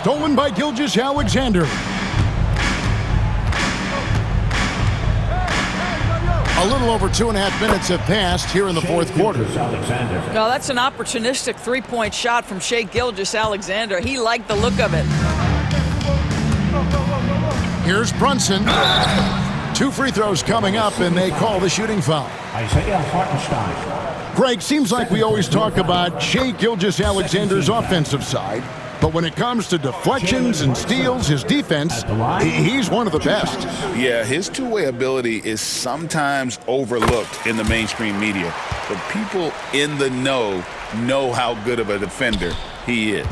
stolen by Gilgeous-Alexander. A little over 2.5 minutes have passed here in the fourth quarter. No, that's an opportunistic three-point shot from Shai Gilgeous-Alexander. He liked the look of it. Here's Brunson. 2 free throws coming up, and they call the shooting foul. Isaiah Hartenstein. Greg, seems like we always talk about Shai Gilgeous-Alexander's offensive side, but when it comes to deflections and steals, his defense, he's one of the best. Yeah, his two-way ability is sometimes overlooked in the mainstream media, but people in the know how good of a defender he is.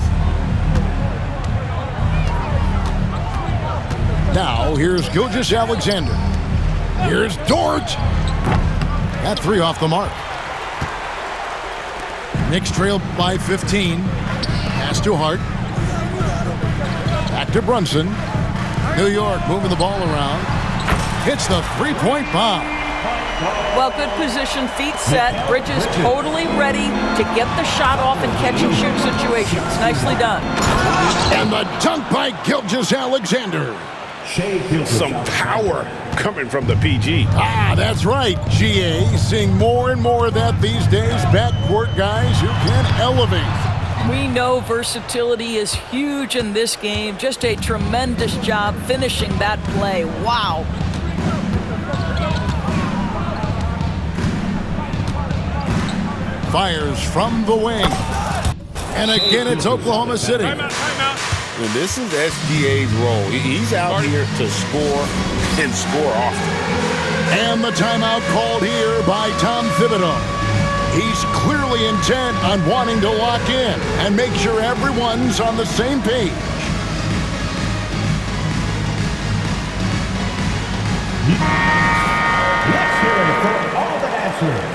Now, here's Gilgeous-Alexander. Here's Dort. That 3 off the mark. Knicks trail by 15. Pass to Hart. Back to Brunson. New York moving the ball around. Hits the three-point bomb. Well, good position, feet set. Bridges totally ready to get the shot off in catch-and-shoot situations. Nicely done. And the dunk by Gilgeous-Alexander. Some power coming from the PG. That's right, GA. Seeing more and more of that these days. Backcourt guys who can elevate. We know versatility is huge in this game. Just a tremendous job finishing that play. Wow. Fires from the wing. And again, it's Oklahoma City. And this is SGA's role. He's out here to score and score often. And the timeout called here by Tom Thibodeau. He's clearly intent on wanting to lock in and make sure everyone's on the same page. Let's hear it for all the answers.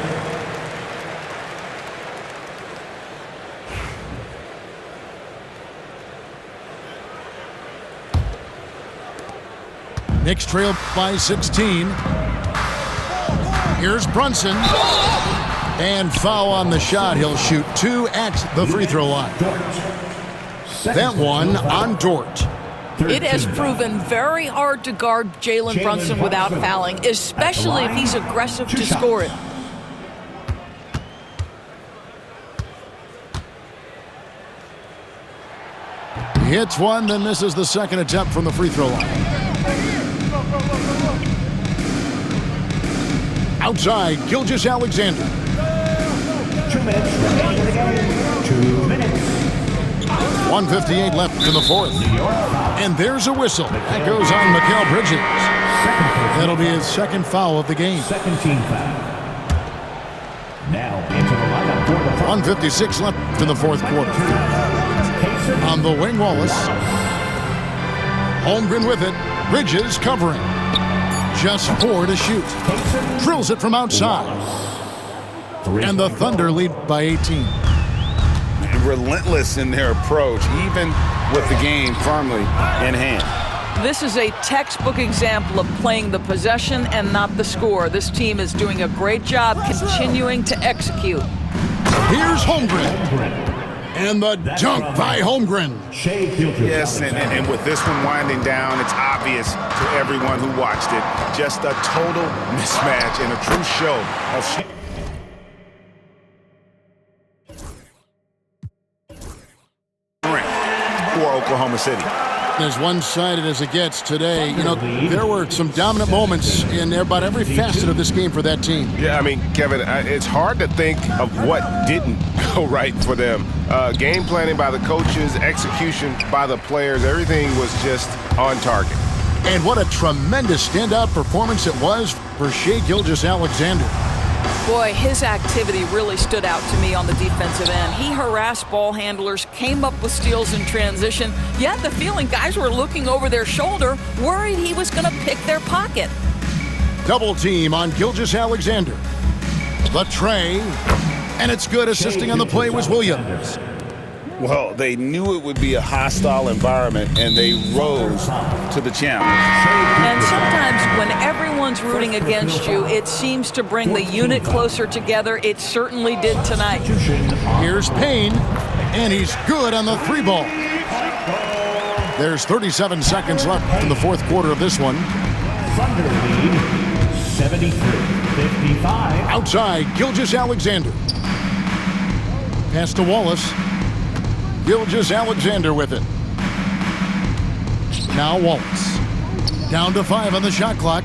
Knicks trail by 16. Here's Brunson. And foul on the shot. He'll shoot 2 at the free throw line. That one on Dort. It has proven very hard to guard Jalen Brunson without fouling, especially if he's aggressive to score it. He hits one, then misses the second attempt from the free throw line. Outside, Gilgeous-Alexander. 2 minutes remaining in the game. 2 minutes. 1:58 left in the fourth. And there's a whistle. That goes on Mikal Bridges. That'll be his second foul of the game. Second team foul. Now into the lineup for the 1:56 left in the fourth quarter. On the wing, Wallace. Holmgren with it. Bridges covering. Just 4 to shoot. Drills it from outside. And the Thunder lead by 18. Relentless in their approach, even with the game firmly in hand. This is a textbook example of playing the possession and not the score. This team is doing a great job continuing to execute. Here's Holmgren. And the dunk by Holmgren. Yes, and with this one winding down, it's obvious to everyone who watched it. Just a total mismatch and a true show of for Oklahoma City. As one-sided as it gets today, you know, there were some dominant moments in about every facet of this game for that team. Yeah, I mean, Kevin, it's hard to think of what didn't go right for them. Game planning by the coaches, execution by the players, everything was just on target. And what a tremendous standout performance it was for Shai Gilgeous-Alexander. Boy, his activity really stood out to me on the defensive end. He harassed ball handlers, came up with steals in transition. You had the feeling guys were looking over their shoulder, worried he was going to pick their pocket. Double team on Gilgeous-Alexander. The tray. And it's good. Assisting on the play was Williams. Well, they knew it would be a hostile environment, and they rose to the challenge. And sometimes when everyone's rooting against you, it seems to bring the unit closer together. It certainly did tonight. Here's Payne, and he's good on the 3 ball. There's 37 seconds left in the fourth quarter of this one. Thunder lead 73-55. Outside, Gilgeous-Alexander. Pass to Wallace. Gilgeous-Alexander with it. Now Wallace. Down to 5 on the shot clock.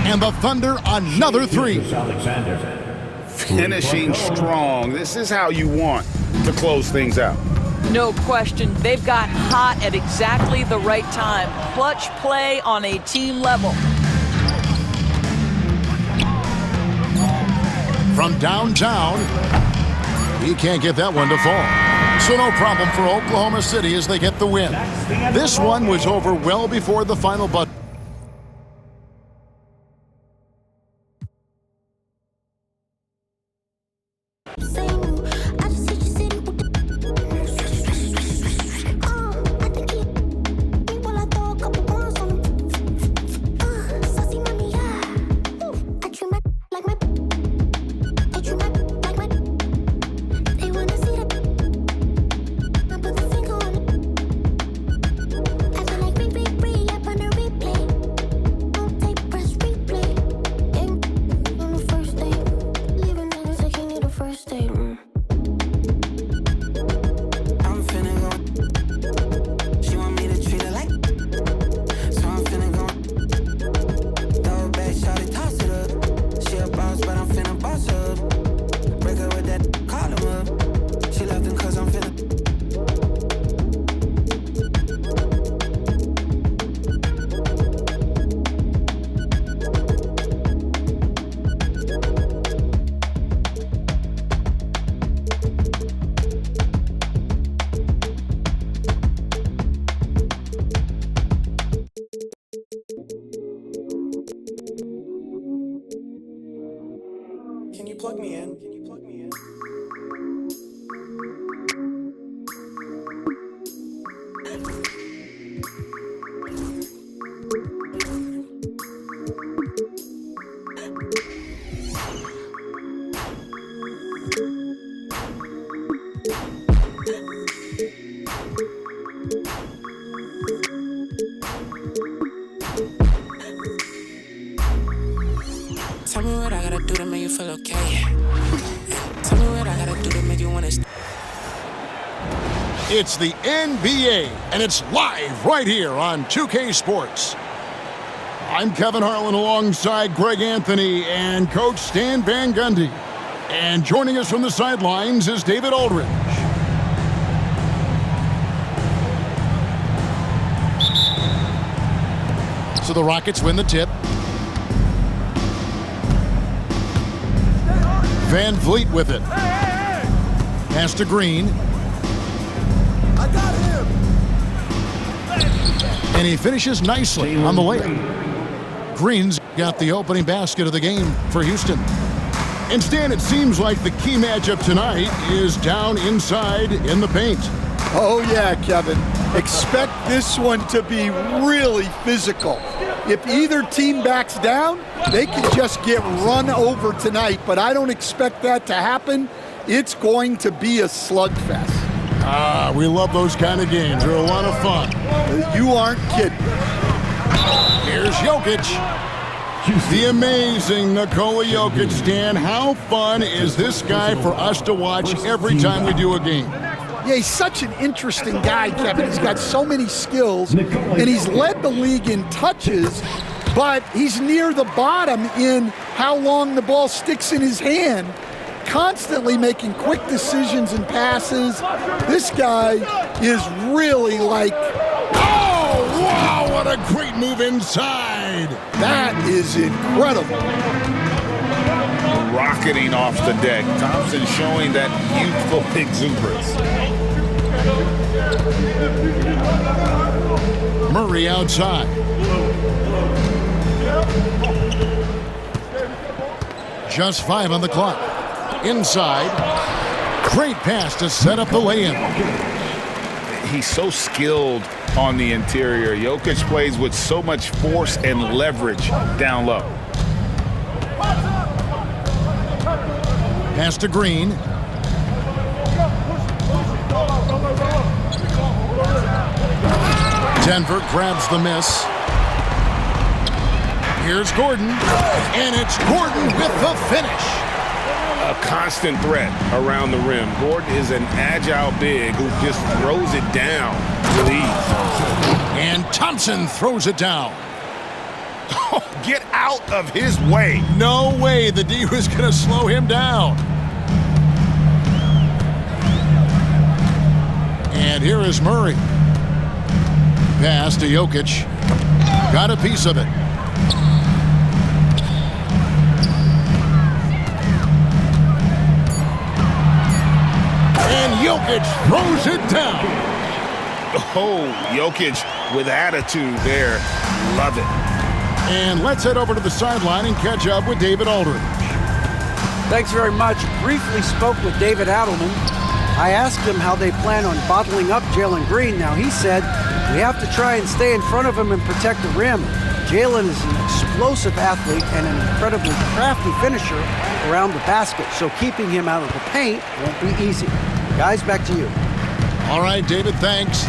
And the Thunder another 3. Gilgeous-Alexander. Finishing strong. This is how you want to close things out. No question, they've got hot at exactly the right time. Clutch play on a team level. From downtown, he can't get that one to fall. So no problem for Oklahoma City as they get the win. This one was over well before the final buzzer. Can you plug me in? Can you plug me in? Tell me what I gotta do to make you feel okay. Tell me what I gotta do to make you wanna stay. It's the NBA, and it's live right here on 2K Sports. I'm Kevin Harlan alongside Greg Anthony and Coach Stan Van Gundy. And joining us from the sidelines is David Aldridge. So the Rockets win the tip. Van Vliet with it. Pass to Green. I got him. And he finishes nicely on the layup. Green's got the opening basket of the game for Houston. And Stan, it seems like the key matchup tonight is down inside in the paint. Oh yeah, Kevin. Expect this one to be really physical. If either team backs down, they can just get run over tonight, but I don't expect that to happen. It's going to be a slugfest. We love those kind of games. They're a lot of fun. You aren't kidding. Here's Jokic. The amazing Nikola Jokic. Stan, how fun is this guy for us to watch every time we do a game? Yeah, he's such an interesting guy, Kevin. He's got so many skills, and he's led the league in touches, but he's near the bottom in how long the ball sticks in his hand, constantly making quick decisions and passes. This guy is really like, Oh, wow, what a great move inside. that is incredible. Rocketing off the deck. Thompson showing that youthful exuberance. Murray outside. Just 5 on the clock. Inside. Great pass to set up the lay-in. He's so skilled on the interior. Jokic plays with so much force and leverage down low. Pass to Green. Denver grabs the miss. Here's Gordon, and it's Gordon with the finish. A constant threat around the rim. Gordon is an agile big who just throws it down with ease. And Thompson throws it down. Get out of his way. No way the D was going to slow him down. And here is Murray. Pass to Jokic. Got a piece of it. And Jokic throws it down. Oh, Jokic with attitude there. Love it. And let's head over to the sideline and catch up with David Aldridge. Thanks very much. Briefly spoke with David Adelman. I asked him how they plan on bottling up Jalen Green. Now, he said, we have to try and stay in front of him and protect the rim. Jalen is an explosive athlete and an incredibly crafty finisher around the basket, so keeping him out of the paint won't be easy. Guys, back to you. All right, David, thanks.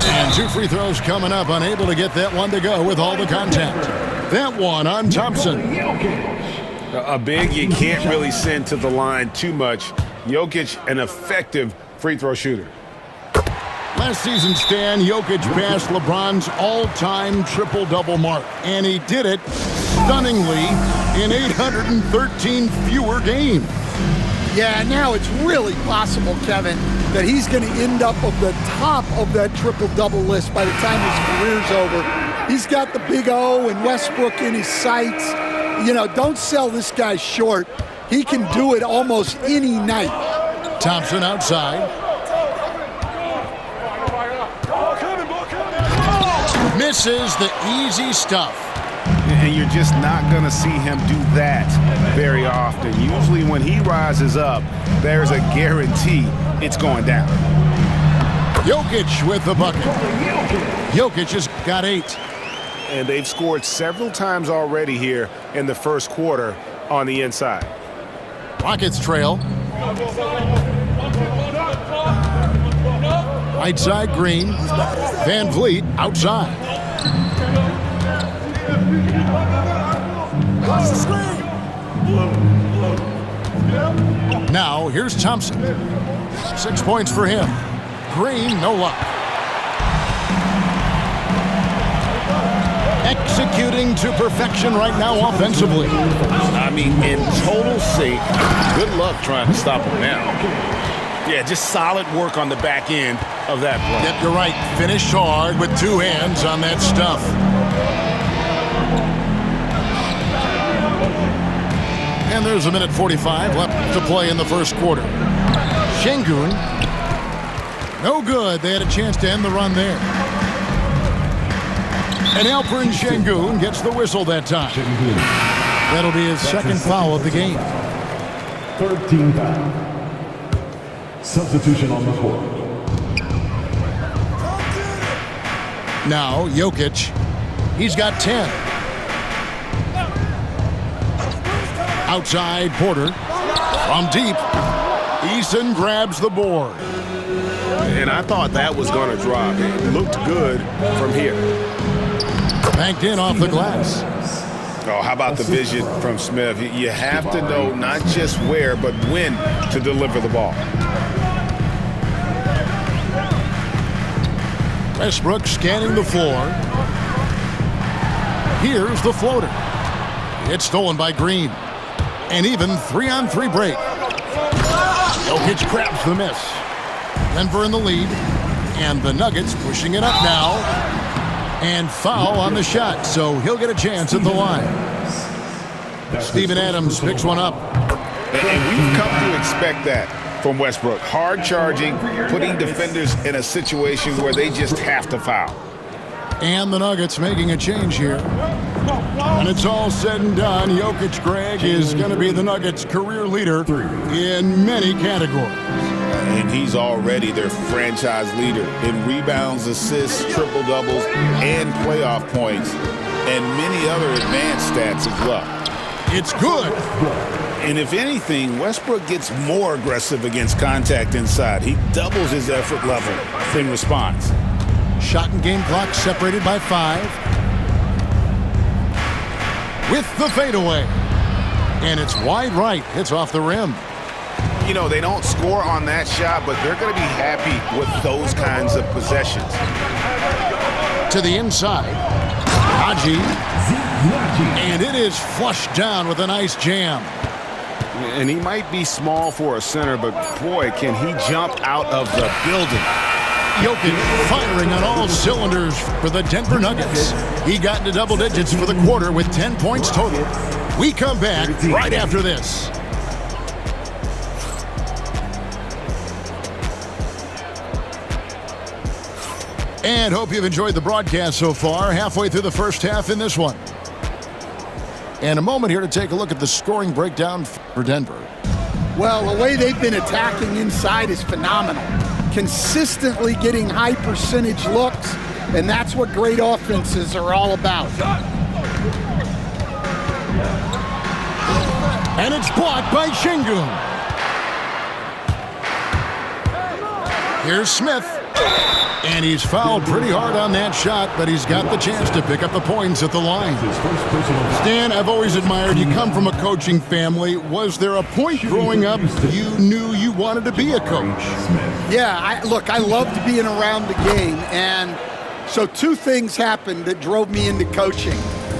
And 2 free throws coming up, unable to get that one to go with all the contact. That one on Thompson. A big you can't really send to the line too much. Jokic, an effective free throw shooter. Last season, Stan, Jokic passed LeBron's all-time triple-double mark, and he did it stunningly in 813 fewer games. Yeah, now it's really possible, Kevin, that he's going to end up at the top of that triple-double list by the time his career's over. He's got the Big O and Westbrook in his sights. You know, don't sell this guy short. He can do it almost any night. Thompson outside. Misses the easy stuff. And you're just not going to see him do that very often. Usually when he rises up, there's a guarantee it's going down. Jokic with the bucket. Jokic has got 8. And they've scored several times already here in the first quarter on the inside. Rockets trail. Right side, Green. Van Vliet outside. Now, here's Thompson. 6 points for him. Green, no luck. Executing to perfection right now offensively. I mean, in total sync. Good luck trying to stop him now. Yeah, just solid work on the back end of that play. Yep, you're right. Finished hard with 2 hands on that stuff. And there's a minute 45 left to play in the first quarter. Şengün, no good. They had a chance to end the run there. And Alperen Şengün gets the whistle that time. That'll be his second foul of the game. 13 foul. Substitution on the court. Now, Jokic, he's got 10. Outside, Porter. From deep, Eason grabs the board. And I thought that was going to drop. It looked good from here. Banked in off the glass. Oh, how about the vision from Smith? You have to know not just where, but when to deliver the ball. Westbrook scanning the floor. Here's the floater. It's stolen by Green. An even 3-on-3 break. Jokic grabs the miss. Denver in the lead. And the Nuggets pushing it up now. And foul on the shot, so he'll get a chance at the line. Steven Adams picks one up. And we've come to expect that from Westbrook. Hard charging, putting defenders in a situation where they just have to foul. And the Nuggets making a change here. When it's all said and done, Jokic, Greg, is going to be the Nuggets' career leader in many categories. And he's already their franchise leader in rebounds, assists, triple-doubles, and playoff points, and many other advanced stats as well. It's good. And if anything, Westbrook gets more aggressive against contact inside. He doubles his effort level in response. Shot and game clock separated by 5. With the fadeaway. And it's wide right. Hits off the rim. You know, they don't score on that shot, but they're going to be happy with those kinds of possessions. To the inside. Haji. And it is flushed down with a nice jam. And he might be small for a center, but boy, can he jump out of the building. Jokic firing on all cylinders for the Denver Nuggets. He got into double digits for the quarter with 10 points total. We come back right after this. And hope you've enjoyed the broadcast so far. Halfway through the first half in this one. And a moment here to take a look at the scoring breakdown for Denver. Well, the way they've been attacking inside is phenomenal. Consistently getting high percentage looks, and that's what great offenses are all about. And it's blocked by Şengün. Here's Smith. And he's fouled pretty hard on that shot, but he's got the chance to pick up the points at the line. Stan, I've always admired you. Come from a coaching family. Was there a point growing up you knew you wanted to be a coach? Yeah, I loved being around the game. And so 2 things happened that drove me into coaching.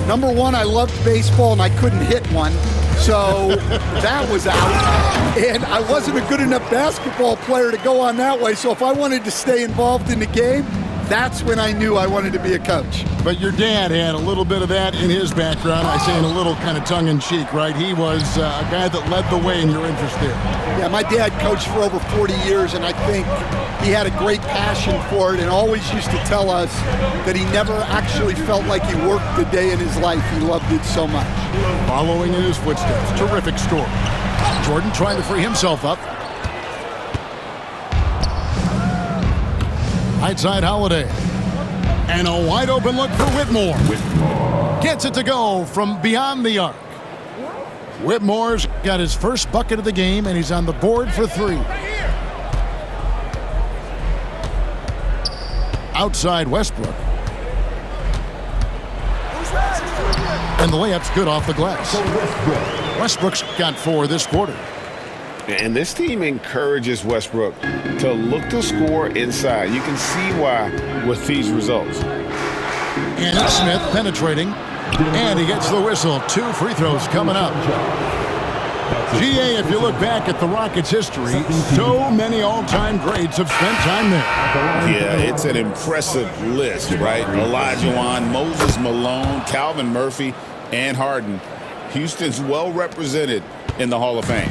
Number 1, I loved baseball and I couldn't hit one. So that was out. And I wasn't a good enough basketball player to go on that way. So if I wanted to stay involved in the game, that's when I knew I wanted to be a coach. But your dad had a little bit of that in his background. I say in a little kind of tongue-in-cheek, right? He was a guy that led the way in your interest there. Yeah, my dad coached for over 40 years, and I think he had a great passion for it and always used to tell us that he never actually felt like he worked a day in his life. He loved it so much. Following in his footsteps. Terrific story. Jordan trying to free himself up. Right side Holiday. And a wide open look for Whitmore. Gets it to go from beyond the arc. Whitmore's got his first bucket of the game, and he's on the board for 3. Outside Westbrook. And the layup's good off the glass. Westbrook's got 4 this quarter. And this team encourages Westbrook to look to score inside. You can see why with these results. And it's Smith penetrating. And he gets the whistle. 2 free throws coming up. GA, if you look back at the Rockets' history, so many all-time greats have spent time there. Yeah, it's an impressive list, right? Olajuwon, Moses Malone, Calvin Murphy, and Harden. Houston's well represented in the Hall of Fame.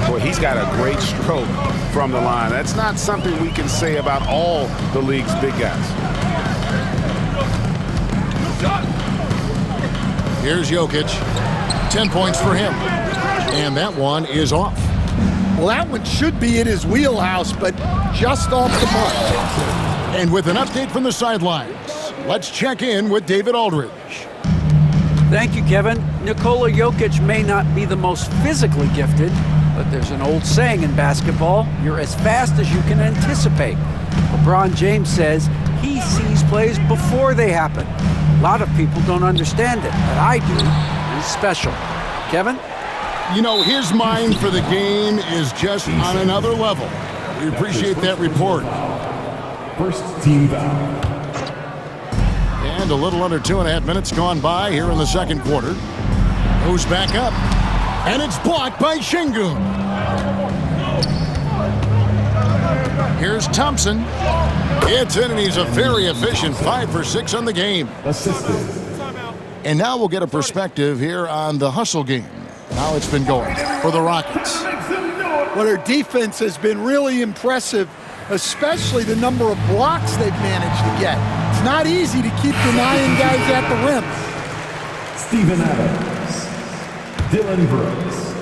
Boy, he's got a great stroke from the line. That's not something we can say about all the league's big guys. Here's Jokic. 10 points for him. And that one is off. Well, that one should be in his wheelhouse, but just off the mark. And with an update from the sidelines, let's check in with David Aldridge. Thank you, Kevin. Nikola Jokic may not be the most physically gifted, but there's an old saying in basketball, you're as fast as you can anticipate. LeBron James says he sees plays before they happen. A lot of people don't understand it, but I do. He's special. Kevin? You know, his mind for the game is just on another level. We appreciate that report. First team foul. And a little under 2.5 minutes gone by here in the second quarter. Goes back up. And it's blocked by Şengün. Here's Thompson. It's in, and he's a very efficient 5 for 6 on the game. Assisted. And now we'll get a perspective here on the hustle game. How it's been going for the Rockets. Well, their defense has been really impressive, especially the number of blocks they've managed to get. It's not easy to keep denying guys at the rim. Steven Adams. Dylan Brooks.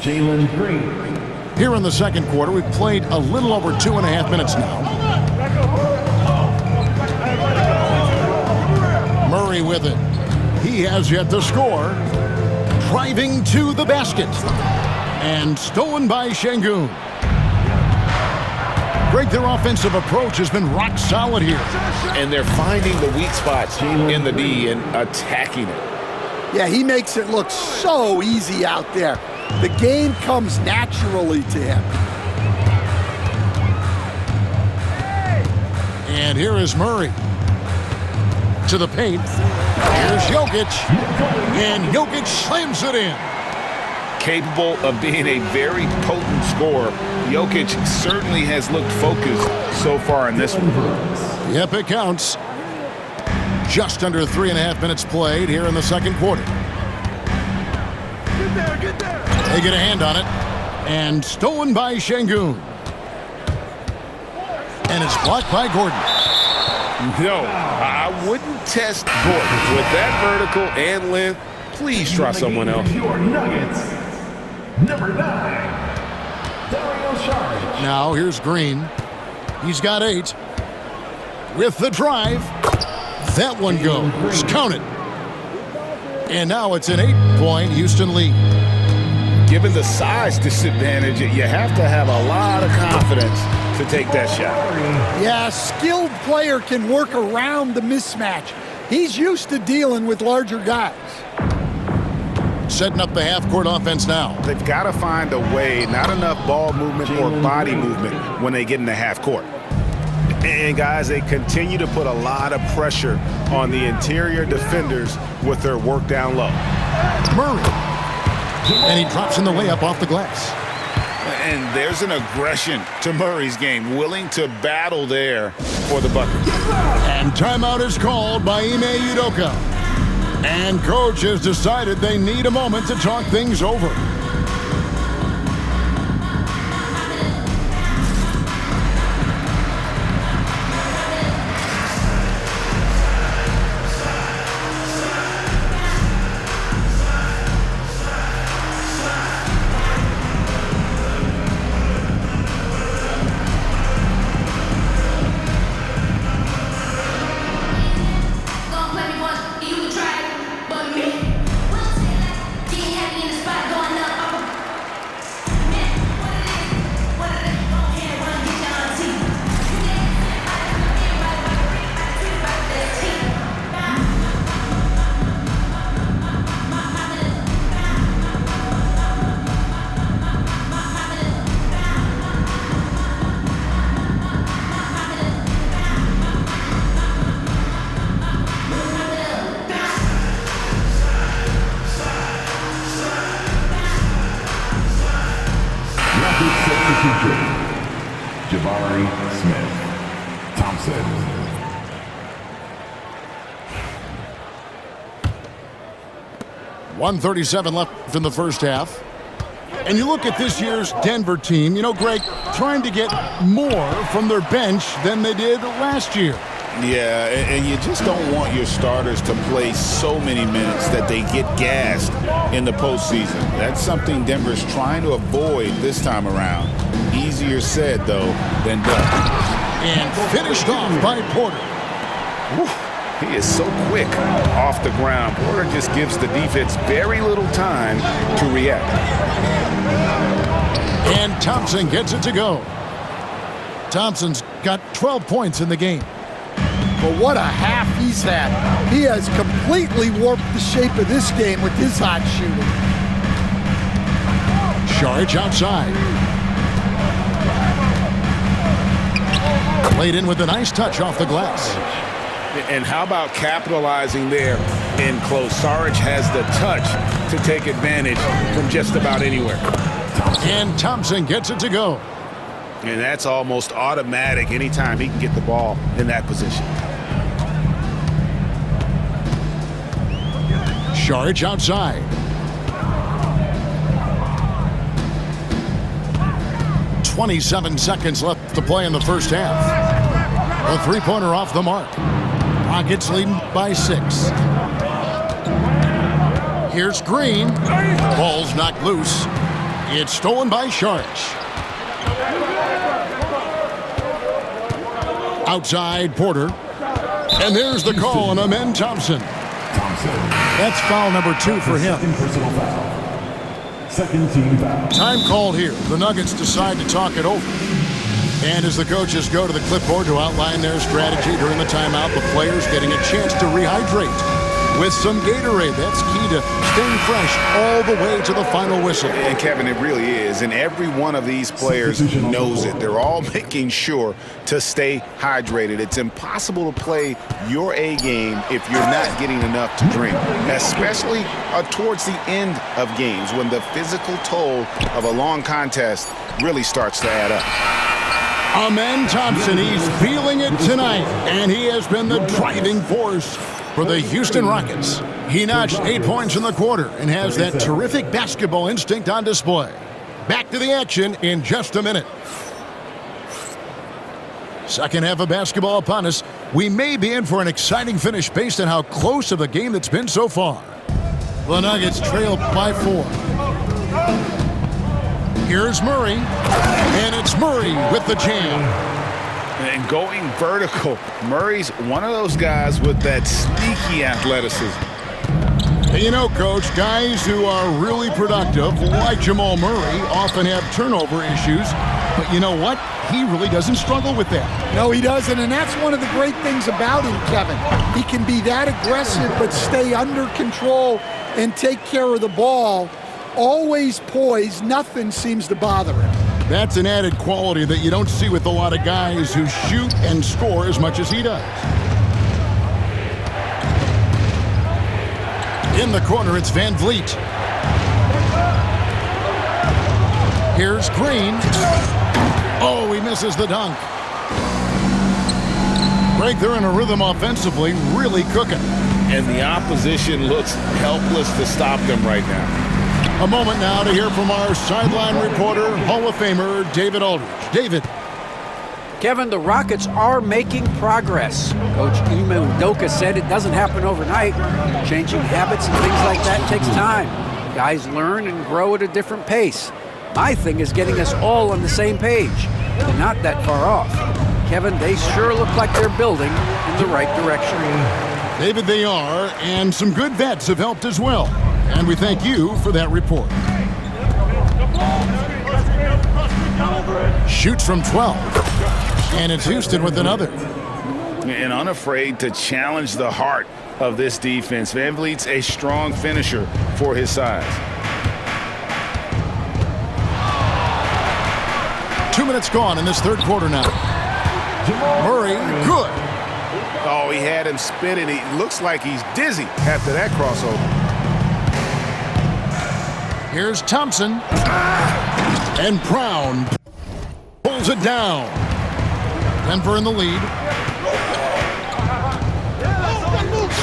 Jalen Green. Here in the second quarter, we've played a little over 2.5 minutes now. Murray with it. He has yet to score. driving to the basket. And stolen by Şengün. Greg, their offensive approach has been rock solid here. And they're finding the weak spots in the D and attacking it. Yeah, he makes it look so easy out there. The game comes naturally to him. And here is Murray. To the paint. Here's Jokic. And Jokic slams it in. Capable of being a very potent scorer, Jokic certainly has looked focused so far in this one. Yep, it counts. Just under 3.5 minutes played here in the second quarter. They get a hand on it. And stolen by Şengün. And it's blocked by Gordon. No, I wouldn't test Gordon. With that vertical and length, please try someone else. Your Nuggets, number 9, Dario Saric. Now here's Green. He's got 8. With the drive. That one goes. Count it. And now it's an 8-point Houston lead. Given the size disadvantage, you have to have a lot of confidence to take that shot. Yeah, a skilled player can work around the mismatch. He's used to dealing with larger guys. Setting up the half-court offense now. They've got to find a way, not enough ball movement or body movement when they get in the half court. And guys, they continue to put a lot of pressure on the interior defenders with their work down low. Murray. And he drops in the layup off the glass. And there's an aggression to Murray's game, willing to battle there for the bucket. And timeout is called by Ime Udoka. And coach has decided they need a moment to talk things over. Jabari Smith Thompson. .137 left in the first half. And you look at this year's Denver team, you know, Greg, trying to get more from their bench than they did last year. Yeah, and you just don't want your starters to play so many minutes that they get gassed in the postseason. That's something Denver's trying to avoid this time around. Easier said, though, than done. And finished off by Porter. Whew. He is so quick off the ground. Porter just gives the defense very little time to react. And Thompson gets it to go. Thompson's got 12 points in the game. But what a half he's had. He has completely warped the shape of this game with his hot shooting. Saric outside. Played in with a nice touch off the glass. And how about capitalizing there in close? Saric has the touch to take advantage from just about anywhere. And Thompson gets it to go. And that's almost automatic anytime he can get the ball in that position. Saric outside. .27 seconds left to play in the first half. A three-pointer off the mark. Rockets leading by 6. Here's Green. Ball's knocked loose. It's stolen by Saric. Outside Porter. And there's the call on Amen Thompson. Thompson. That's foul number 2 for him. Second personal foul. Second team foul. Time called here. The Nuggets decide to talk it over. And as the coaches go to the clipboard to outline their strategy during the timeout, the players getting a chance to rehydrate with some Gatorade. That's key to staying fresh all the way to the final whistle. And Kevin, it really is. And every one of these players knows it. They're all making sure to stay hydrated. It's impossible to play your A game if you're not getting enough to drink, especially towards the end of games when the physical toll of a long contest really starts to add up. Amen Thompson, he's feeling it tonight, and he has been the driving force for the Houston Rockets. He notched 8 points in the quarter and has that terrific basketball instinct on display. Back to the action in just a minute. Second half of basketball upon us. We may be in for an exciting finish based on how close of a game that's been so far. The Nuggets trail by 4. Here's Murray, and it's Murray with the jam. And going vertical, Murray's one of those guys with that sneaky athleticism. You know, Coach, guys who are really productive, like Jamal Murray, often have turnover issues. But you know what? He really doesn't struggle with that. No, he doesn't, and that's one of the great things about him, Kevin. He can be that aggressive but stay under control and take care of the ball. Always poised, nothing seems to bother him. That's an added quality that you don't see with a lot of guys who shoot and score as much as he does. In the corner, it's Van Vliet. Here's Green. Oh, he misses the dunk. Greg, they're in a rhythm offensively, really cooking. And the opposition looks helpless to stop them right now. A moment now to hear from our sideline reporter, Hall of Famer David Aldridge. David. Kevin, the Rockets are making progress. Coach Ime Udoka said it doesn't happen overnight. Changing habits and things like that takes time. Guys learn and grow at a different pace. My thing is getting us all on the same page. They're not that far off. Kevin, they sure look like they're building in the right direction. David, they are, and some good vets have helped as well. And we thank you for that report. Shoots from 12. And it's Houston with another. And unafraid to challenge the heart of this defense. Van Vliet's a strong finisher for his size. 2 minutes gone in this third quarter now. Murray, good. Oh, he had him spinning. He looks like he's dizzy after that crossover. Here's Thompson. And Brown pulls it down. Denver in the lead.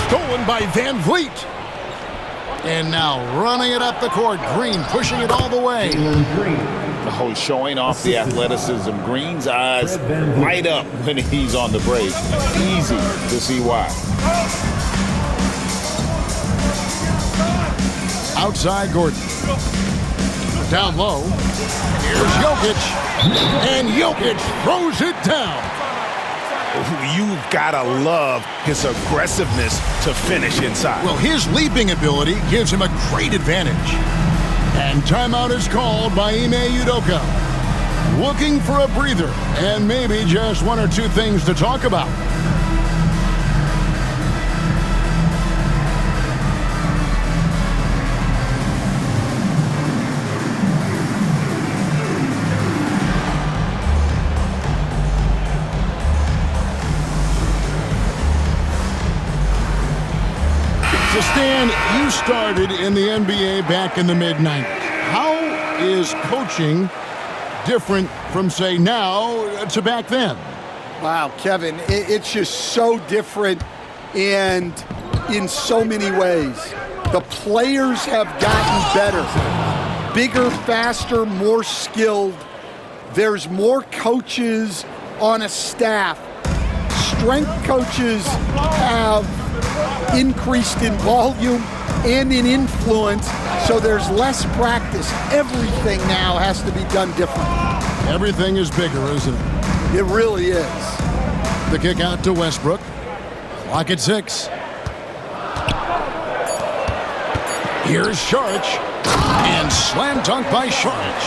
Stolen by Van Vliet. And now running it up the court. Green pushing it all the way. Oh, showing off the athleticism. Green's eyes light up when he's on the break. Easy to see why. Outside Gordon. Down low. Here's Jokic. And Jokic throws it down. You've got to love his aggressiveness to finish inside. Well, his leaping ability gives him a great advantage. And timeout is called by Ime Udoka. Looking for a breather and maybe just one or two things to talk about. So Stan, you started in the NBA back in the mid-90s. How is coaching different from, say, now to back then? Wow, Kevin, it's just so different and in so many ways. The players have gotten better, bigger, faster, more skilled. There's more coaches on a staff. Strength coaches have increased in volume and in influence, so there's less practice. Everything now has to be done differently. Everything is bigger, isn't it? It really is. The kick out to Westbrook. Clock at 6. Here's Saric. And slam dunk by Saric.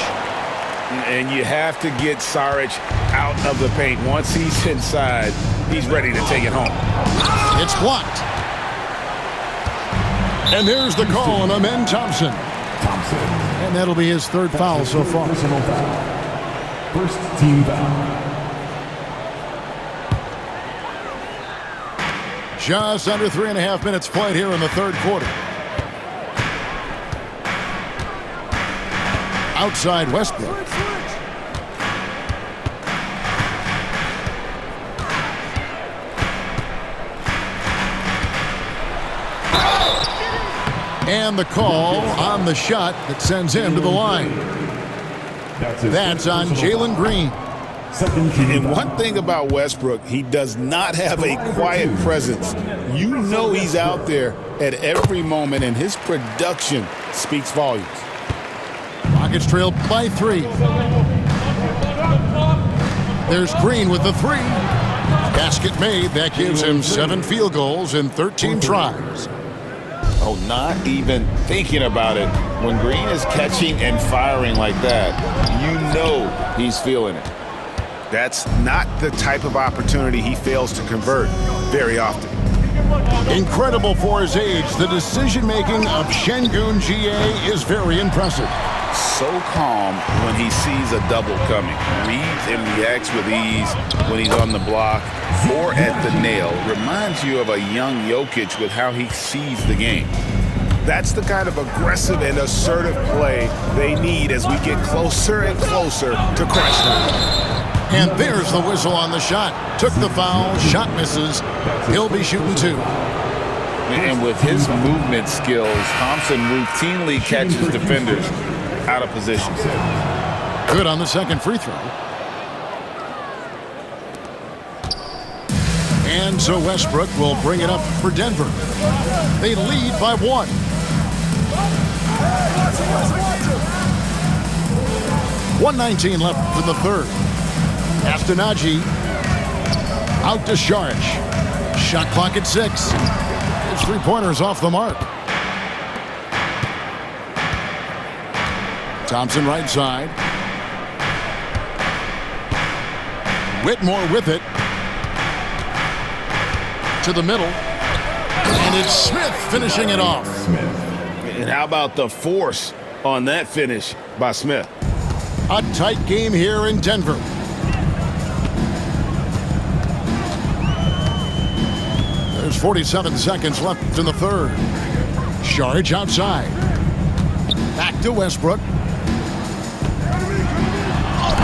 And you have to get Saric out of the paint. Once he's inside, he's ready to take it home. It's blocked. And there's the call on Amen Thompson. And that'll be his third foul so far. Personal foul. First team foul. Just under 3.5 minutes played here in the third quarter. Outside Westbrook. And the call on the shot that sends him to the line. That's on Jalen Green. And one thing about Westbrook, he does not have a quiet presence. You know he's out there at every moment, and his production speaks volumes. Rockets trail by 3. There's Green with the 3. Basket made. That gives him 7 field goals in 13 tries. Oh, not even thinking about it. When Green is catching and firing like that, you know he's feeling it. That's not the type of opportunity he fails to convert very often. Incredible for his age. The decision-making of Şengün GA is very impressive. So calm when he sees a double coming. Reads and reacts with ease when he's on the block or at the nail. Reminds you of a young Jokic with how he sees the game. That's the kind of aggressive and assertive play they need as we get closer and closer to crunch time. And there's the whistle on the shot. Took the foul, shot misses. He'll be shooting 2. And with his movement skills, Thompson routinely catches defenders out of position. Good on the second free throw. And so Westbrook will bring it up for Denver. They lead by 1. .119 left in the third. Astenaji out to Saric. Shot clock at 6. His three-pointers off the mark. Thompson right side. Whitmore with it. To the middle. And it's Smith finishing it off. And how about the force on that finish by Smith? A tight game here in Denver. There's 47 seconds left in the third. Saric outside. Back to Westbrook.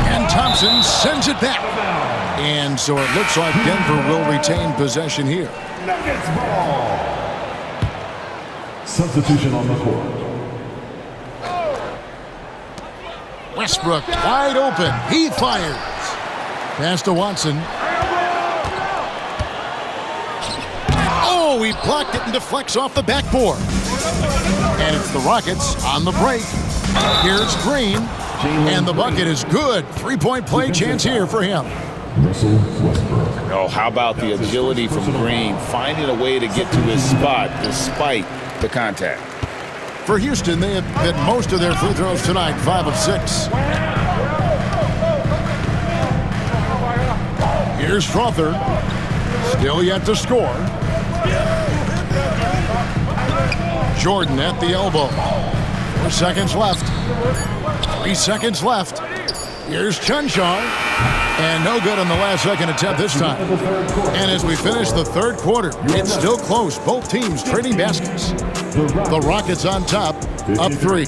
And Thompson sends it back. And so it looks like Denver will retain possession here. Nuggets ball. Substitution on the court. Westbrook wide open. He fires. Pass to Watson. Oh, he blocked it and deflects off the backboard. And it's the Rockets on the break. Here's Green. And the bucket is good. Three-point play chance here for him. Russell Westbrook. Oh, how about the agility from Green, finding a way to get to his spot despite the contact. For Houston, they have hit most of their free throws tonight, 5 of 6. Here's Crawford. Still yet to score. Jordan at the elbow. 4 seconds left. 3 seconds left. Here's Chunchar. And no good on the last second attempt this time. And as we finish the third quarter, it's still close. Both teams trading baskets. The Rockets on top, up 3.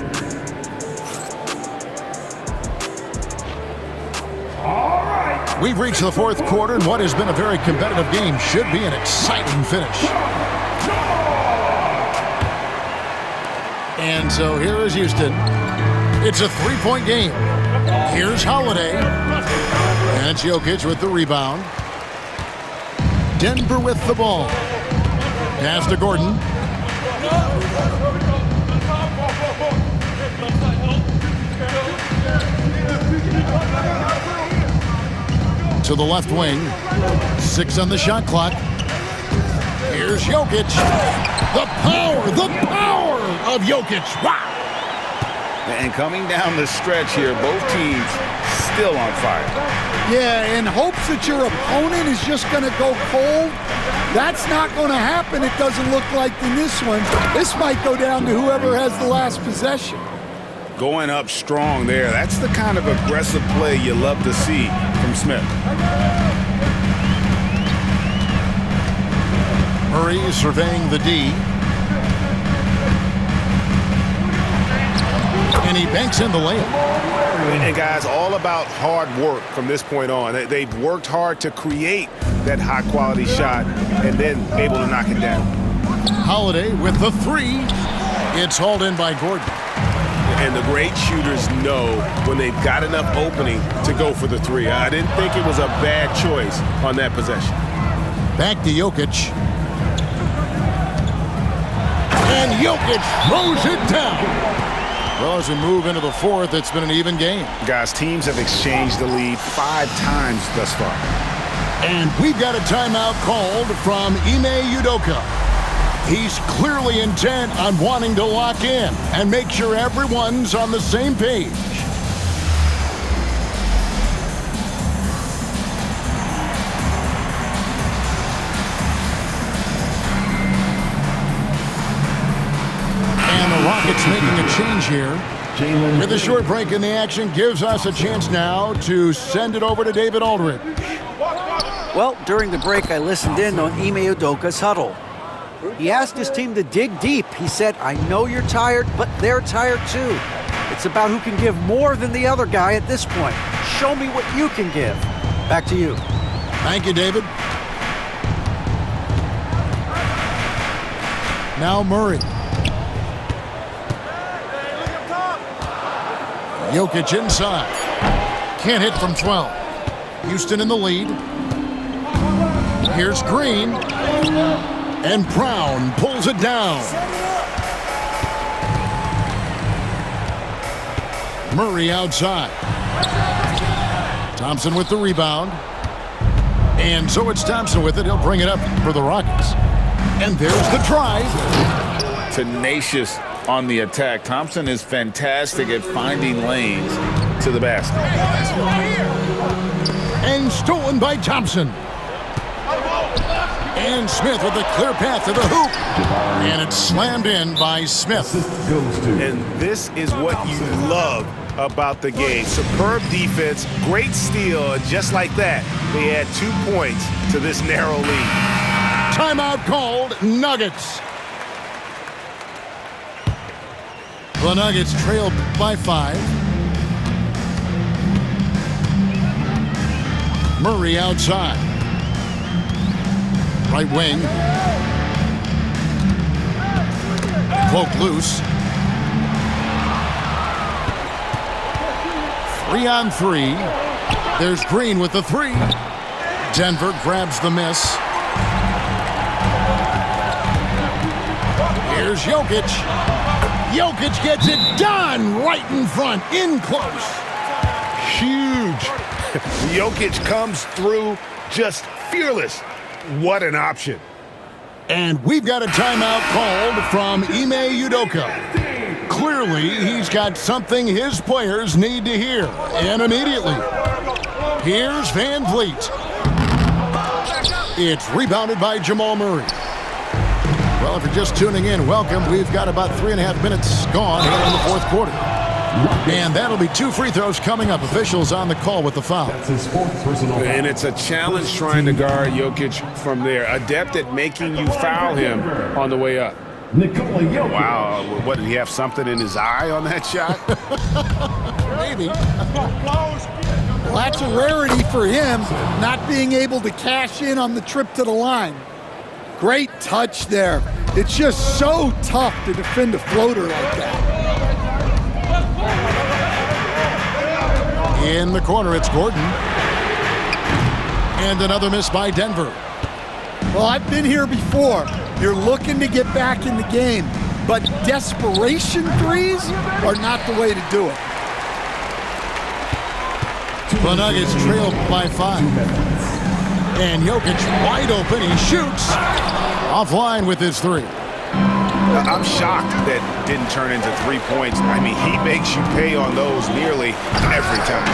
We've reached the fourth quarter, and what has been a very competitive game should be an exciting finish. And so here is Houston. It's a 3-point game. Here's Holiday. And it's Jokic with the rebound. Denver with the ball. Pass to Gordon. To the left wing. 6 on the shot clock. Here's Jokic. The power of Jokic. Wow. And coming down the stretch here, both teams still on fire. Yeah, in hopes that your opponent is just going to go cold. That's not going to happen, it doesn't look like in this one. This might go down to whoever has the last possession. Going up strong there. That's the kind of aggressive play you love to see from Smith. Murray surveying the D. And he banks in the layup. And guys, all about hard work from this point on. They've worked hard to create that high-quality shot and then able to knock it down. Holiday with the three. It's hauled in by Gordon. And the great shooters know when they've got enough opening to go for the three. I didn't think it was a bad choice on that possession. Back to Jokic. And Jokic throws it down. Well, as we move into the fourth, it's been an even game. Guys, teams have exchanged the lead 5 times thus far. And we've got a timeout called from Ime Udoka. He's clearly intent on wanting to lock in and make sure everyone's on the same page. And the Rockets making a change here. With a short break in the action, gives us a chance now to send it over to David Aldridge. Well, during the break, I listened in on Ime Udoka's huddle. He asked his team to dig deep. He said, I know you're tired, but they're tired too. It's about who can give more than the other guy at this point. Show me what you can give. Back to you. Thank you, David. Now Murray. Jokic inside. Can't hit from 12. Houston in the lead. Here's Green. And Brown pulls it down. Murray outside. Thompson with the rebound. And so it's Thompson with it. He'll bring it up for the Rockets. And there's the drive. Tenacious on the attack. Thompson is fantastic at finding lanes to the basket. And stolen by Thompson. And Smith with a clear path to the hoop. And it's slammed in by Smith. And this is what you love about the game. Superb defense, great steal, and just like that, they add 2 points to this narrow lead. Timeout called, Nuggets. The Nuggets trail by 5. Murray outside. Right wing. Cloak loose. 3-on-3. There's Green with the 3. Denver grabs the miss. Here's Jokic. Jokic gets it done right in front, in close. Huge. Jokic comes through just fearless. What an option. And we've got a timeout called from Ime Udoka. Clearly, he's got something his players need to hear, and immediately. Here's Van Vliet. It's rebounded by Jamal Murray. Well, if you're just tuning in, welcome. We've got about 3.5 minutes gone here in the fourth quarter. And that'll be 2 free throws coming up. Officials on the call with the foul. That's his 4th personal foul. And it's a challenge trying to guard Jokic from there. Adept at making you foul him on the way up. Nikola Jokic. Wow, what, did he have something in his eye on that shot? Maybe. Well, that's a rarity for him, not being able to cash in on the trip to the line. Great touch there. It's just so tough to defend a floater like that. In the corner, it's Gordon. And another miss by Denver. Well, I've been here before. You're looking to get back in the game, but desperation threes are not the way to do it. The Nuggets trail by 5. And Jokic wide open. He shoots. Offline with his three. I'm shocked that didn't turn into 3 points. I mean, he makes you pay on those nearly every time.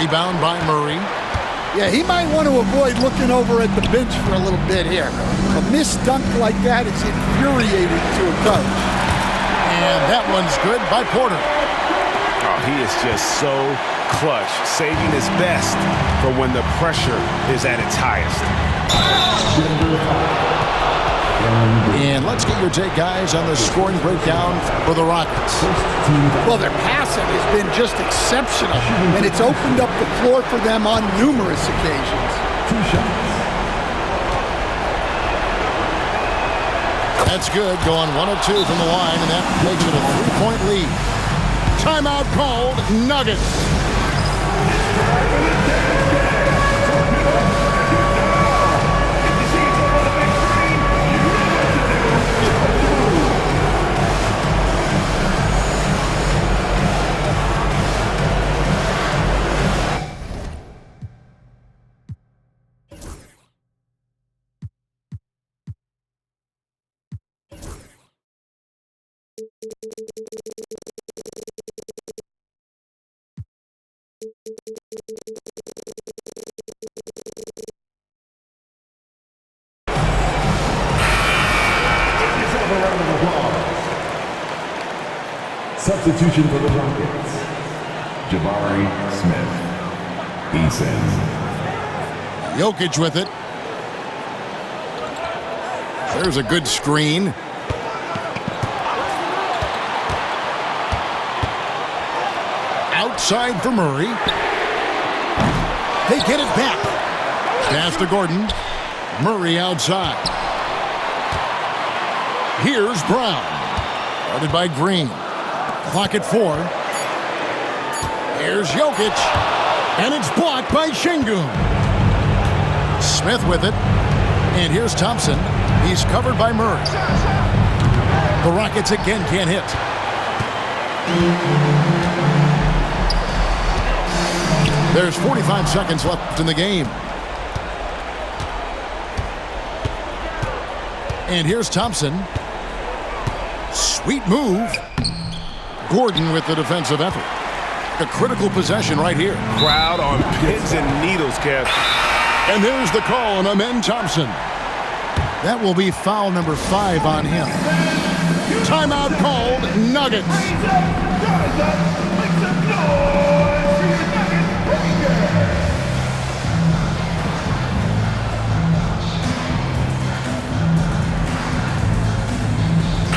Rebound by Murray. Yeah, he might want to avoid looking over at the bench for a little bit here. A missed dunk like that is infuriating to a coach. And that one's good by Porter. Oh, he is just so clutch, saving his best for when the pressure is at its highest. And let's get your take, guys, on the scoring breakdown for the Rockets. Well, their passing has been just exceptional, and it's opened up the floor for them on numerous occasions. 2 shots. That's good, going 1 of 2 from the line, and that makes it a 3-point lead. Timeout called, Nuggets. Substitution for the Rockets. Jabari Smith. Eason. Jokic with it. There's a good screen. Outside for Murray. They get it back. Pass to Gordon. Murray outside. Here's Brown. Guarded by Green. Clock at 4. Here's Jokic. And it's blocked by Şengün. Smith with it. And here's Thompson. He's covered by Murray. The Rockets again can't hit. There's 45 seconds left in the game. And here's Thompson. Sweet move. Gordon with the defensive effort. A critical possession right here. Crowd on pins and needles, Kev. And there's the call on Amen Thompson. That will be foul number 5 on him. Timeout called, Nuggets.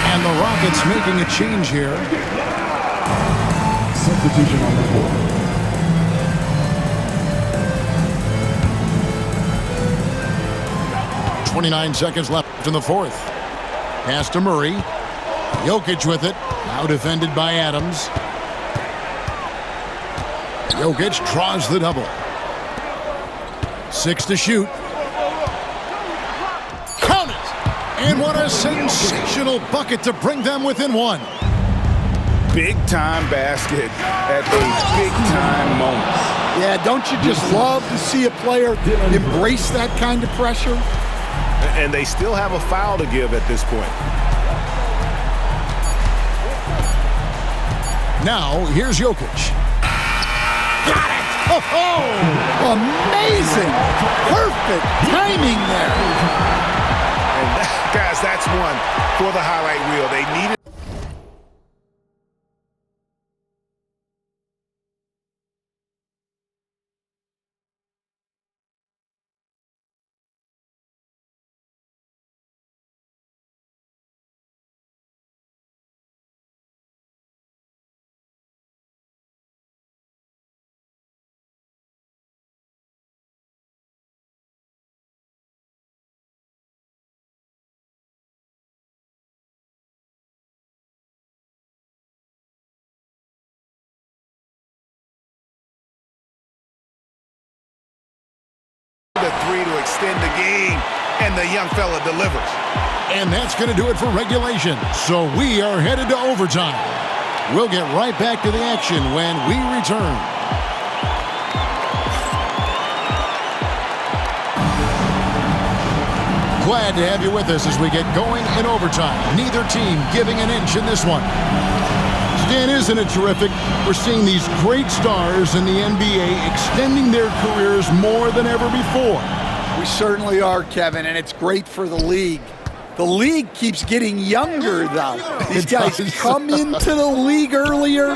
And the Rockets making a change here. Substitution on the floor. 29 seconds left in the fourth. Pass to Murray. Jokic with it. Now defended by Adams. Jokic draws the double. 6 to shoot. Count it! And what a sensational bucket to bring them within 1. Big-time basket at a big-time moment. Yeah, don't you just love to see a player embrace that kind of pressure? And they still have a foul to give at this point. Now, here's Jokic. Got it! Oh! Amazing! Perfect timing there. And guys, that's one for the highlight reel. They needed. The 3 to extend the game, and the young fella delivers. And that's going to do it for regulation. So we are headed to overtime. We'll get right back to the action when we return. Glad to have you with us as we get going in overtime. Neither team giving an inch in this one. Stan, isn't it terrific? We're seeing these great stars in the NBA extending their careers more than ever before. We certainly are, Kevin, and it's great for the league. The league keeps getting younger, though. These guys come into the league earlier,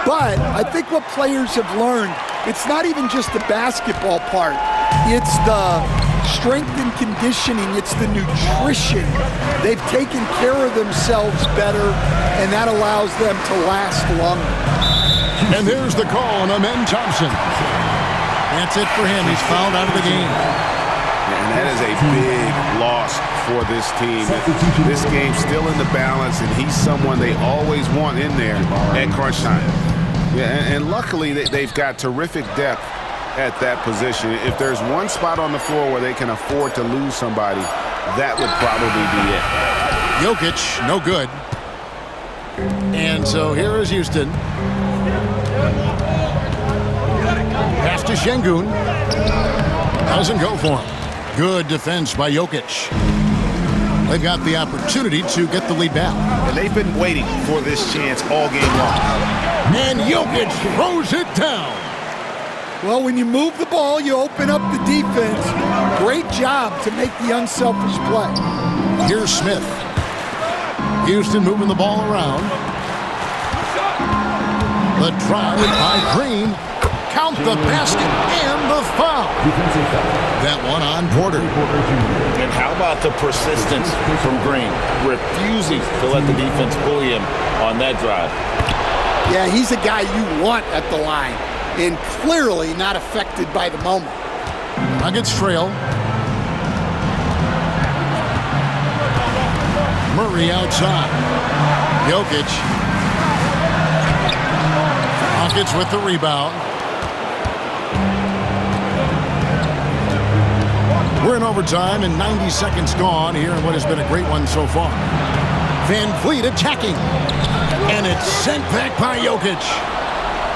but I think what players have learned, it's not even just the basketball part. It's the strength and conditioning. It's the nutrition. They've taken care of themselves better, and that allows them to last longer. And there's the call on Amen Thompson. That's it for him. He's fouled out of the game. And that is a big loss for this team. This game's still in the balance, and he's someone they always want in there at crunch time. Yeah, and luckily they've got terrific depth at that position. If there's one spot on the floor where they can afford to lose somebody, that would probably be it. Jokic, no good. And so here is Houston. Pass to Şengün. Doesn't go for him. Good defense by Jokic. They've got the opportunity to get the lead back. And they've been waiting for this chance all game long. And Jokic throws it down. Well, when you move the ball, you open up the defense. Great job to make the unselfish play. Here's Smith. Houston moving the ball around. The drive by Green. Count the basket and the foul. That one on Porter. And how about the persistence from Green, refusing to let the defense bully him on that drive. Yeah, he's a guy you want at the line, and clearly not affected by the moment. Nuggets trail. Murray outside. Jokic. Nuggets with the rebound. We're in overtime and 90 seconds gone here in what has been a great one so far. Van Vliet attacking. And it's sent back by Jokic.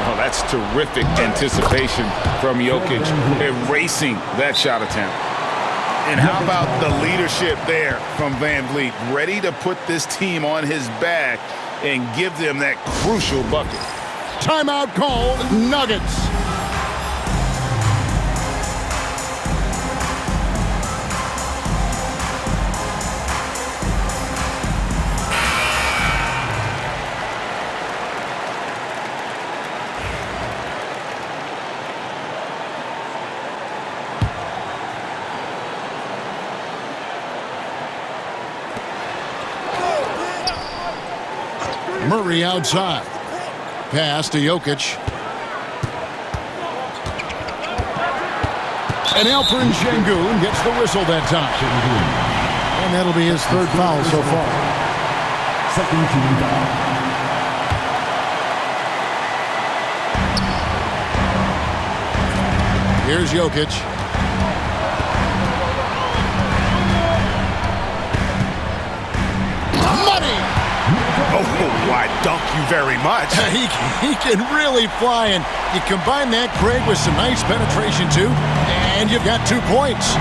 Oh, that's terrific anticipation from Jokic, erasing that shot attempt. And how about the leadership there from Van Vliet, ready to put this team on his back and give them that crucial bucket. Timeout called, Nuggets. Murray outside. Pass to Jokic. And Alperen Şengün gets the whistle that time. And that'll be his third foul so far. Second team foul. Here's Jokic. Oh, why, dunk you very much. He can really fly, and you combine that, Craig, with some nice penetration, too, and you've got 2 points.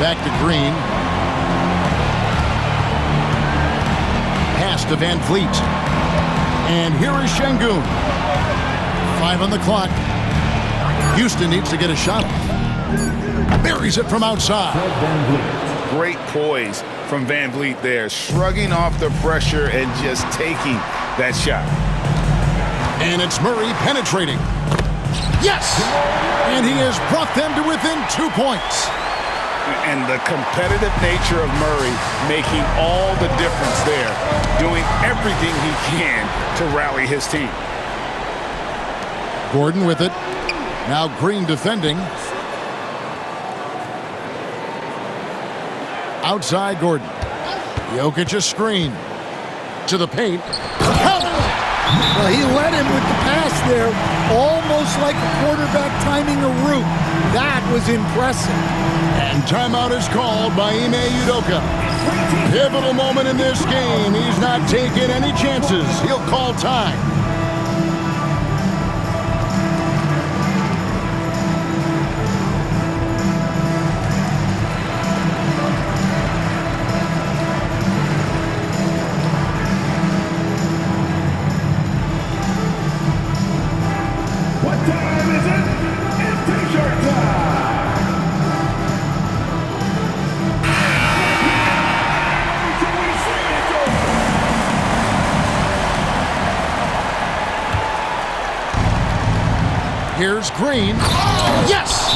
Back to Green. Pass to Van Vliet. And here is Şengün. 5 on the clock. Houston needs to get a shot. Buries it from outside. Great poise from Van Vliet there, shrugging off the pressure and just taking that shot. And it's Murray penetrating. Yes! And he has brought them to within 2 points. And the competitive nature of Murray making all the difference there, doing everything he can to rally his team. Gordon with it. Now Green defending. Outside Gordon. Jokic a screen. To the paint. Well, he led him with the pass there, almost like a quarterback timing a route. That was impressive. And timeout is called by Ime Udoka. Pivotal moment in this game. He's not taking any chances. He'll call time. Here's Green. Yes!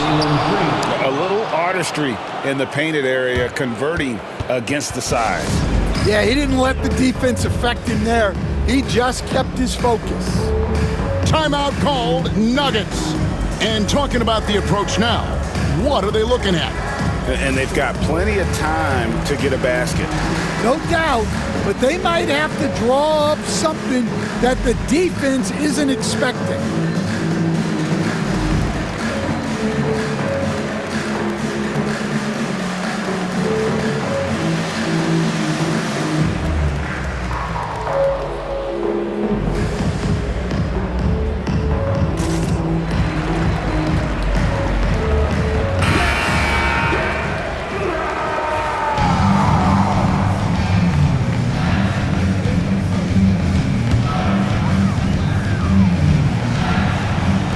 A little artistry in the painted area, converting against the size. Yeah, he didn't let the defense affect him there. He just kept his focus. Timeout called, Nuggets. And talking about the approach now, what are they looking at? And they've got plenty of time to get a basket. No doubt, but they might have to draw up something that the defense isn't expecting.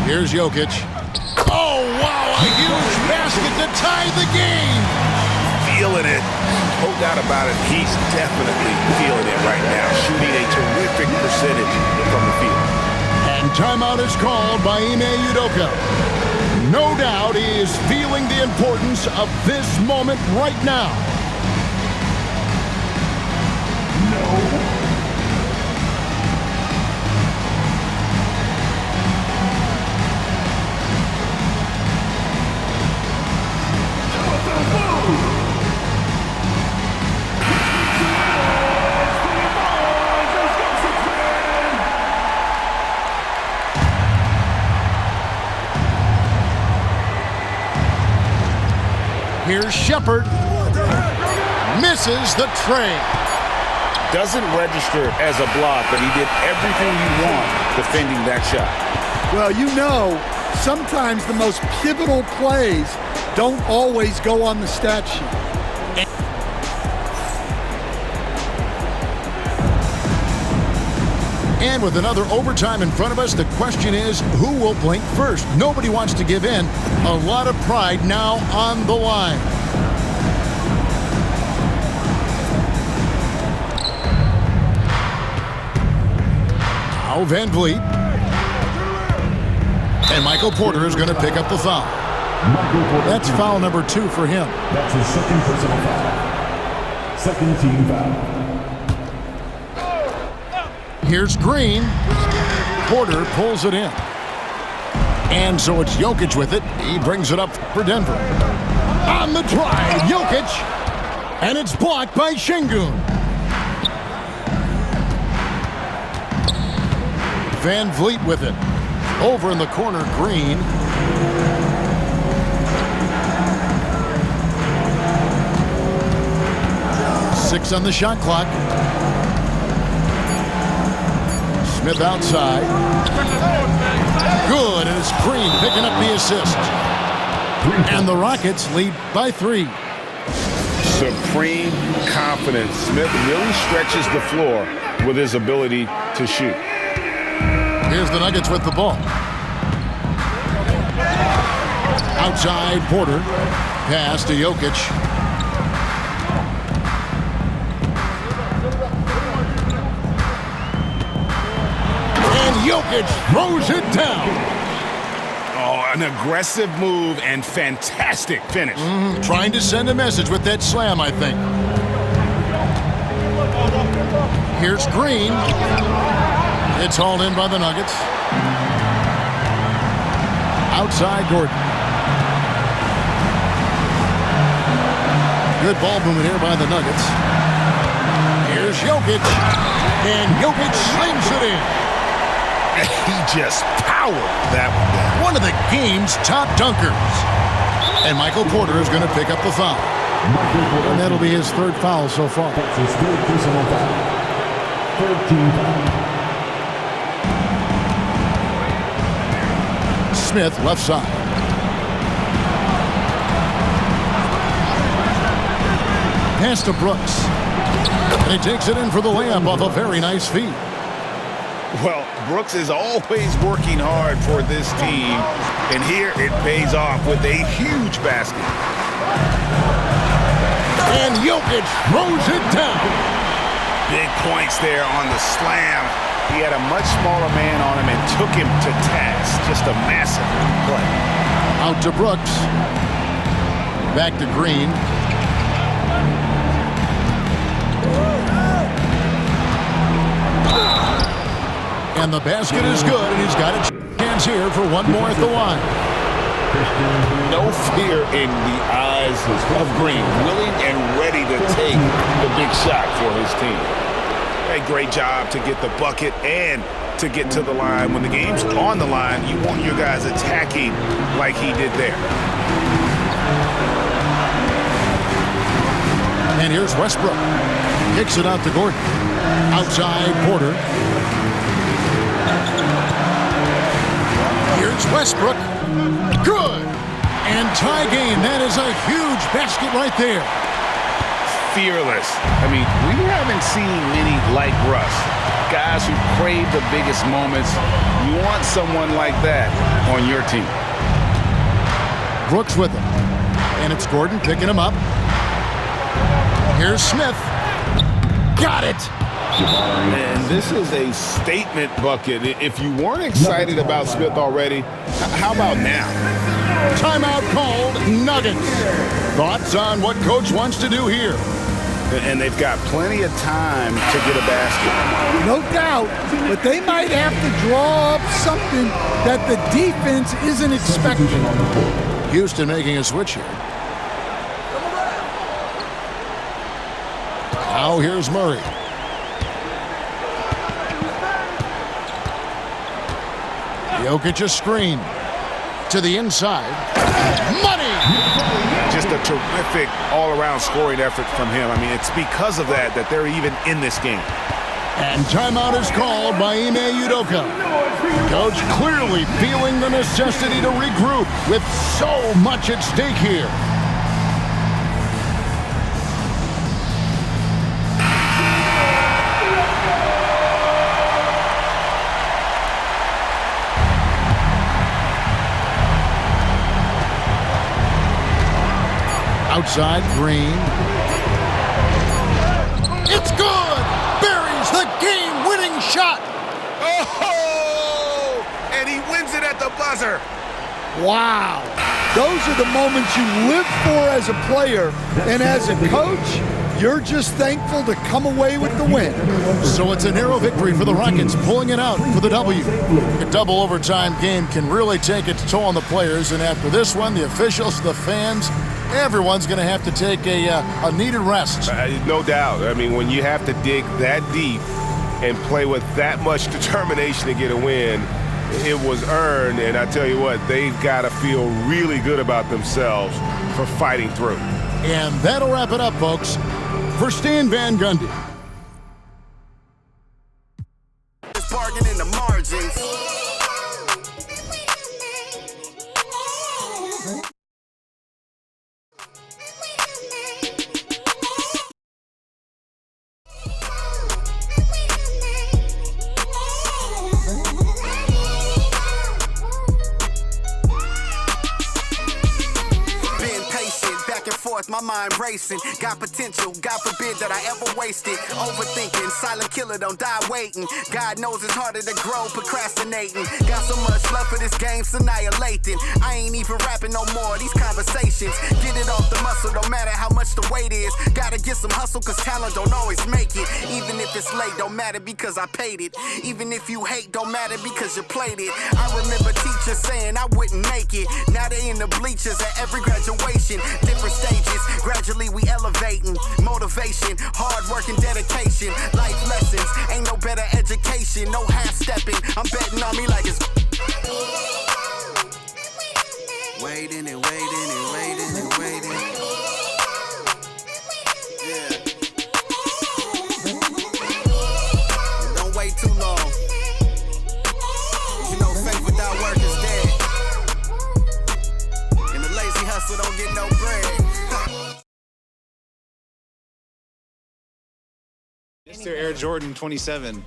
Here's Jokic. Oh, wow, a huge basket to tie the game. Feeling it. No doubt about it. He's definitely feeling it right now. Shooting a terrific percentage from the field. And timeout is called by Ime Udoka. No doubt he is feeling the importance of this moment right now. Here's Shepard. Misses the tray. Doesn't register as a block, but he did everything you want defending that shot. Well, you know, sometimes the most pivotal plays don't always go on the stat sheet. And with another overtime in front of us, the question is, who will blink first? Nobody wants to give in. A lot of pride now on the line. Now Van Vliet. And Michael Porter is going to pick up the foul. That's foul number 2 for him. That's his second personal foul. Second team foul. Here's Green. Porter pulls it in. And so it's Jokic with it. He brings it up for Denver. On the drive, Jokic. And it's blocked by Şengün. Van Vliet with it. Over in the corner, Green. Six on the shot clock. Smith outside. Good, and it's Green picking up the assist. And the Rockets lead by 3. Supreme confidence. Smith really stretches the floor with his ability to shoot. Here's the Nuggets with the ball. Outside, Porter. Pass to Jokic. Jokic throws it down. Oh, an aggressive move and fantastic finish. Trying to send a message with that slam, I think. Here's Green. It's hauled in by the Nuggets. Outside, Gordon. Good ball movement here by the Nuggets. Here's Jokic. And Jokic slings it in. He just powered that one down. One of the game's top dunkers. And Michael Porter is going to pick up the foul. And that'll be his 3rd foul so far. That's his 3rd personal foul. 3rd team foul. Smith left side. Pass to Brooks. And he takes it in for the layup off a very nice feed. Well, Brooks is always working hard for this team, and here it pays off with a huge basket. And Jokic throws it down. Big points there on the slam. He had a much smaller man on him and took him to task. Just a massive play. Out to Brooks. Back to Green. And the basket is good, and he's got a chance here for one more at the line. No fear in the eyes of Green, willing and ready to take the big shot for his team. A great job to get the bucket and to get to the line. When the game's on the line, you want your guys attacking like he did there. And here's Westbrook. Kicks it out to Gordon. Outside Porter. Here's Westbrook. Good. And tie game. That is a huge basket right there. Fearless. I mean, we haven't seen many like Russ. Guys who crave the biggest moments. You want someone like that on your team. Brooks with him. And it's Gordon picking him up. Here's Smith. Got it. And this is a statement bucket. If you weren't excited about Smith already, how about now? Timeout called. Nuggets. Thoughts on what Coach wants to do here? And they've got plenty of time to get a basket. No doubt, but they might have to draw up something that the defense isn't expecting. Houston making a switch here. Now here's Murray. Jokic a screen. To the inside. Money! Just a terrific all-around scoring effort from him. I mean, it's because of that they're even in this game. And timeout is called by Ime Udoka. Coach clearly feeling the necessity to regroup with so much at stake here. Outside, Green. It's good! Buries the game-winning shot! Oh! And he wins it at the buzzer. Wow. Those are the moments you live for as a player. And as a coach, you're just thankful to come away with the win. So it's a narrow victory for the Rockets, pulling it out for the W. A double overtime game can really take its toll on the players, and after this one, the officials, the fans, everyone's going to have to take a needed rest. No doubt. I mean, when you have to dig that deep and play with that much determination to get a win, it was earned, and I tell you what, they've got to feel really good about themselves for fighting through. And that'll wrap it up, folks. For Stan Van Gundy. Bargain in the margins. My mind racing, got potential, God forbid that I ever waste it. Overthinking, silent killer, don't die waiting. God knows it's harder to grow, procrastinating. Got so much love for this game's annihilating. I ain't even rapping no more, these conversations. Get it off the muscle, no matter how much the weight is. Gotta get some hustle, cause talent don't always make it. Even if it's late, don't matter because I paid it. Even if you hate, don't matter because you played it. I remember teachers saying I wouldn't make it. Now they in the bleachers at every graduation. Different stages. Gradually we elevating, motivation, hard work and dedication, life lessons, ain't no better education, no half-stepping, I'm betting on me like it's waiting and waiting and waiting and waiting. Yeah. Don't wait too long. You know faith without work is dead. And the lazy hustle don't get no bread. Mr. Air Jordan 27.